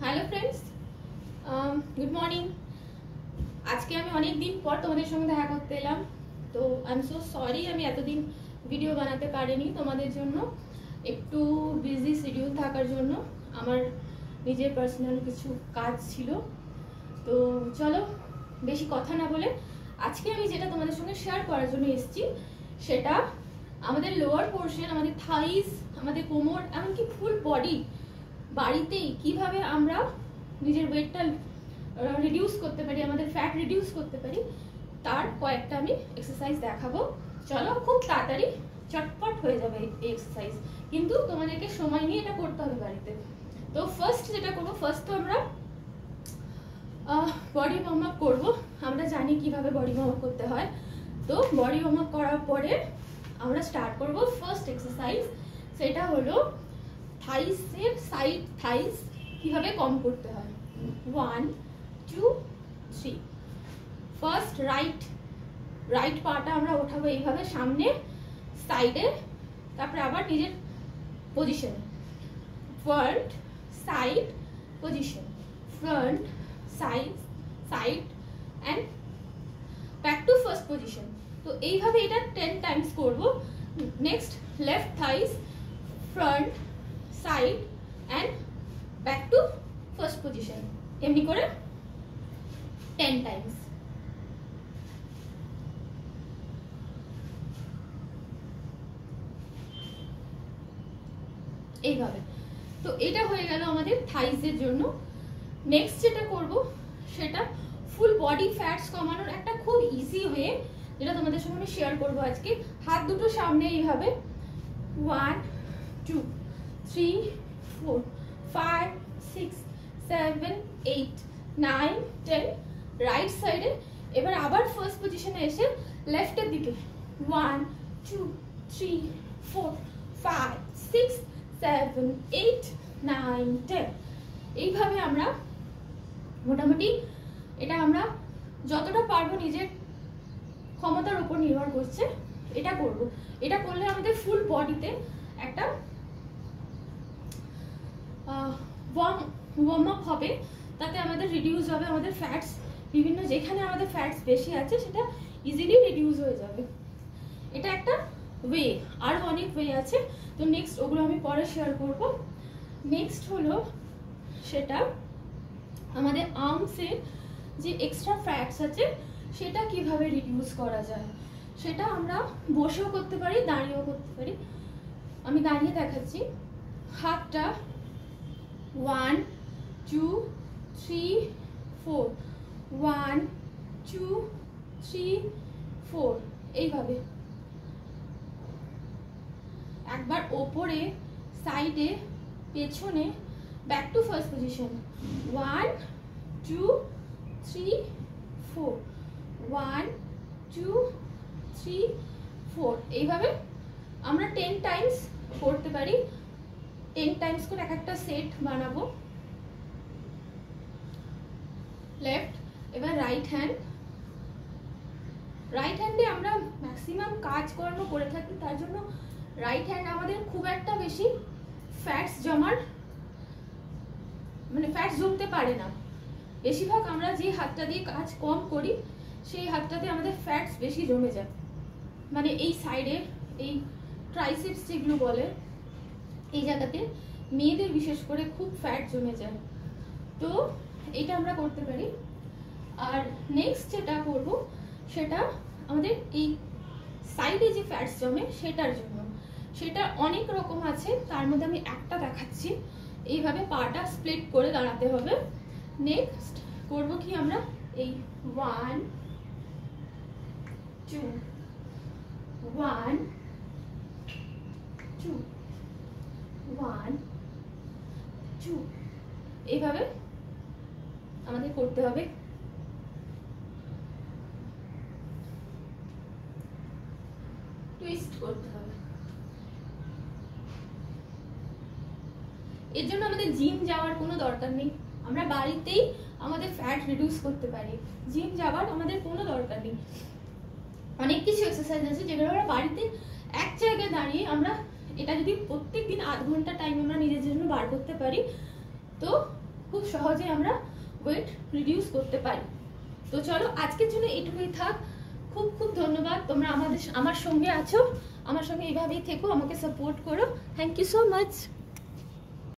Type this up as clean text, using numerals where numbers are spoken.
Hello friends, good morning. আজকে আমি অনেক দিন পর তোমাদের সঙ্গে দেখা করতে এলাম। তো আই এম সো সরি, আমি এতদিন ভিডিও বানাতে পারিনি তোমাদের জন্য। একটু বিজি শিডিউল থাকার জন্য আমার নিজের পার্সোনাল কিছু কাজ ছিল। তো চলো বেশি কথা না বলে আজকে আমি যেটা তোমাদের সঙ্গে শেয়ার করার জন্য এসেছি সেটা আমাদের লোয়ার পোর্শন, আমাদের থাইস, আমাদের কোমর, এমনকি ফুল বডি বাড়িতেই কিভাবে আমরা নিজের ওয়েটটা রিডিউস করতে পারি, আমাদের ফ্যাট রিডিউস করতে পারি, তার কয়েকটা আমি এক্সারসাইজ দেখাবো। চলো, খুব তাড়াতাড়ি চটপট হয়ে যাবে এই এক্সারসাইজ, কিন্তু তোমাদেরকে সময় নিয়ে এটা করতে হবে বাড়িতে। তো ফার্স্ট যেটা করবো, ফার্স্ট তো আমরা বডি ওয়ার্ম আপ করবো। আমরা জানি কিভাবে বডি ওয়ার্ম আপ করতে হয়। তো বডি ওয়ার্ম আপ করার পরে আমরা স্টার্ট করবো ফার্স্ট এক্সারসাইজ, সেটা হলো থাইসের সাইড থাইস কিভাবে কম করতে হয়। 1 2 3। ফার্স্ট রাইট পাটা আমরা ওঠাবো এইভাবে সামনে, সাইডে, তারপরে আবার নিজের পজিশনে। Front side position, front side and back to first position. তো এইভাবে এটা 10 টাইমস করব। Next left thighs, front side and back to first position, এমনি করে 10 টাইমস। এইভাবে। তো এটা হয়ে গেল আমাদের থাইসের জন্য। নেক্সট যেটা করব সেটা ফুল বডি ফ্যাটস কমানোর একটা খুব ইজি ওয়ে, যেটা তোমাদের সঙ্গে আমি শেয়ার করবো আজকে। হাত দুটো সামনে এইভাবে, 1 2 3 4 5 6 7 8 9 10। রাইট সাইডে এবার আবার ফার্স্ট পজিশনে এসে লেফটের দিকে 1 2 3 4 5 6 7 8 9 10। এইভাবে আমরা মোটামুটি এটা আমরা যতটা পারবো নিজের ক্ষমতার উপর নির্ভর করছে এটা করব। এটা করলে আমাদের ফুল বডিতে একটা ওয়ার্ম আপ হবে, তাতে আমাদের রিডিউস হবে আমাদের ফ্যাটস, বিভিন্ন যেখানে আমাদের ফ্যাটস বেশি আছে সেটা ইজিলি রিডিউস হয়ে যাবে। এটা একটা ওয়ে, আরও অনেক ওয়ে আছে। তো নেক্সট ওগুলো আমি পরে শেয়ার করব। নেক্সট হলো সেটা আমাদের আর্মসের যে এক্সট্রা ফ্যাটস আছে সেটা কিভাবে রিডিউস করা যায়। সেটা আমরা বসেও করতে পারি, দাঁড়িয়েও করতে পারি। আমি দাঁড়িয়ে দেখাচ্ছি। হাতটা 1 2 3 4 1 2 3 4 এইভাবে, একবার ওপরে, সাইডে, পেছনে, ব্যাক টু ফার্স্ট পজিশন। 1 2 3 4 1 2 3 4। এইভাবে আমরা 10 টাইমস করতে পারি। 10 টাইমস করে এক একটা সেট বানাবো। লেফট, এবার রাইট হ্যান্ডে আমরা ম্যাক্সিমাম কাজকর্ম করে থাকি, তার জন্য রাইট হ্যান্ড আমাদের খুব একটা বেশি ফ্যাটস জমতে পারে না। বেশিরভাগ আমরা যে হাতটা দিয়ে কাজ কম করি সেই হাতটাতে আমাদের ফ্যাটস বেশি জমে যায়, মানে এই সাইডে, এই ট্রাইসেপস যেগুলো বলে, এই জায়গাতে মেয়েদের বিশেষ করে খুব ফ্যাট জমে যায়। তো এটা আমরা করতে পারি। আর নেক্সট যেটা করব সেটা আমাদের এই সাইডে যে ফ্যাটস জমে সেটার জন্য। সেটা অনেক রকম আছে, তার মধ্যে আমি একটা দেখাচ্ছি। এইভাবে পাটা স্প্লিট করে দাঁড়াতে হবে। নেক্সট করব কি আমরা এই 1 2 1 2 1 2 এইভাবে আমাদের করতে হবে। টুইস্ট করতে হবে। এর জন্য আমাদের জিম যাওয়ার কোনো দরকার নেই, আমরা বাড়িতেই আমাদের ফ্যাট রিডিউস করতে পারি। জিম যাওয়ার আমাদের কোনো দরকার নেই। অনেক কিছু এক্সারসাইজ আছে যেগুলো আমরা বাড়িতে এক জায়গায় দাঁড়িয়ে আমরা, এটা যদি প্রত্যেক দিন আধ ঘন্টা টাইম আমরা নিজের জন্য বার করতে পারি, তো খুব সহজে আমরা ওয়েট রিডিউস করতে পারি। তো চলো আজকের জন্য এইটুকুই থাক। খুব খুব ধন্যবাদ, তোমরা আমার সঙ্গে আছো, আমার সঙ্গে এইভাবেই থেকো, আমাকে সাপোর্ট করো। Thank you so much.